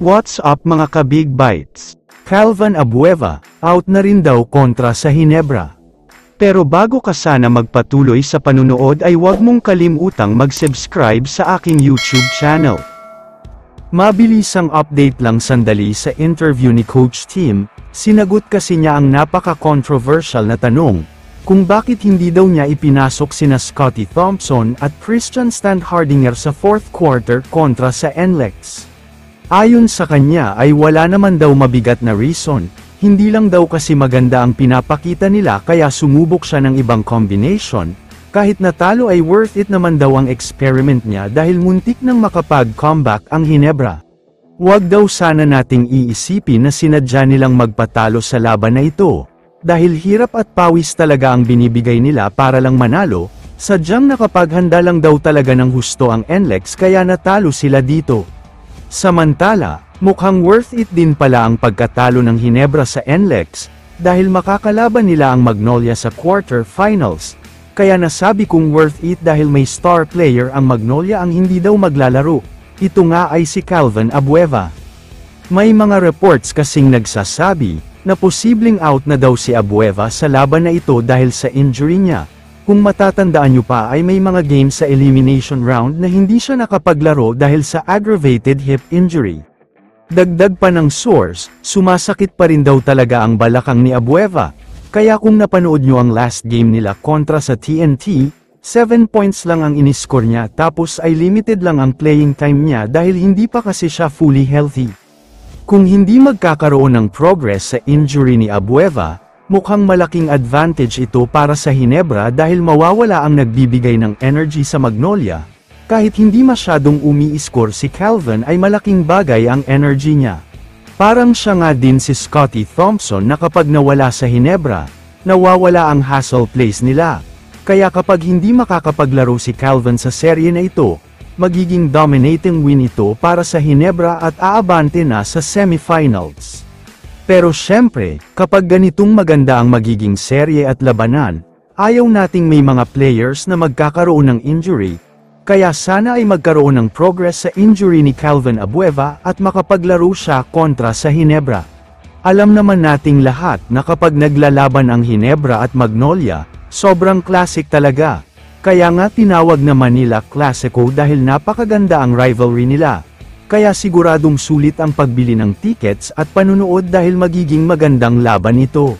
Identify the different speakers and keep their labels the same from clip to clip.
Speaker 1: What's up mga ka-Big Bites? Calvin Abueva, out na rin daw kontra sa Hinebra. Pero bago ka sana magpatuloy sa panunood ay huwag mong kalimutang mag-subscribe sa aking YouTube channel. Mabilisang update lang sandali sa interview ni Coach Tim, sinagot kasi niya ang napaka-controversial na tanong, kung bakit hindi daw niya ipinasok sina Scottie Thompson at Christian Standhardinger sa fourth quarter kontra sa NLEX. Ayon sa kanya ay wala naman daw mabigat na reason, hindi lang daw kasi maganda ang pinapakita nila kaya sumubok siya ng ibang combination, kahit natalo ay worth it naman daw ang experiment niya dahil muntik nang makapag-comeback ang Hinebra. Huwag daw sana nating iisipin na sinadya nilang magpatalo sa laban na ito, dahil hirap at pawis talaga ang binibigay nila para lang manalo, sadyang nakapaghanda lang daw talaga ng husto ang NLEX kaya natalo sila dito. Samantala, mukhang worth it din pala ang pagkatalo ng Hinebra sa NLEX, dahil makakalaban nila ang Magnolia sa quarter-finals, kaya nasabi kong worth it dahil may star player ang Magnolia ang hindi daw maglalaro, ito nga ay si Calvin Abueva. May mga reports kasing nagsasabi, na posibleng out na daw si Abueva sa laban na ito dahil sa injury niya. Kung matatandaan nyo pa ay may mga games sa elimination round na hindi siya nakapaglaro dahil sa aggravated hip injury. Dagdag pa ng source, sumasakit pa rin daw talaga ang balakang ni Abueva, kaya kung napanood nyo ang last game nila kontra sa TNT, 7 points lang ang iniscore niya tapos ay limited lang ang playing time niya dahil hindi pa kasi siya fully healthy. Kung hindi magkakaroon ng progress sa injury ni Abueva, mukhang malaking advantage ito para sa Hinebra dahil mawawala ang nagbibigay ng energy sa Magnolia. Kahit hindi masyadong umi-score si Calvin ay malaking bagay ang energy niya. Parang siya nga din si Scottie Thompson na kapag nawala sa Hinebra, nawawala ang hustle plays nila. Kaya kapag hindi makakapaglaro si Calvin sa serye na ito, magiging dominating win ito para sa Hinebra at aabante na sa semifinals. Pero syempre, kapag ganitong maganda ang magiging serye at labanan, ayaw nating may mga players na magkakaroon ng injury, kaya sana ay magkaroon ng progress sa injury ni Calvin Abueva at makapaglaro siya kontra sa Hinebra. Alam naman nating lahat na kapag naglalaban ang Hinebra at Magnolia, sobrang classic talaga, kaya nga tinawag naman nila Classico dahil napakaganda ang rivalry nila. Kaya siguradong sulit ang pagbili ng tickets at panunood dahil magiging magandang laban ito.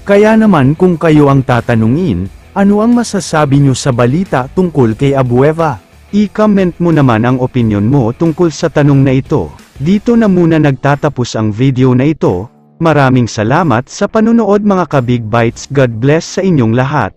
Speaker 1: Kaya naman kung kayo ang tatanungin, ano ang masasabi nyo sa balita tungkol kay Abueva? I-comment mo naman ang opinion mo tungkol sa tanong na ito. Dito na muna nagtatapos ang video na ito. Maraming salamat sa panunood mga ka-Big Bites. God bless sa inyong lahat.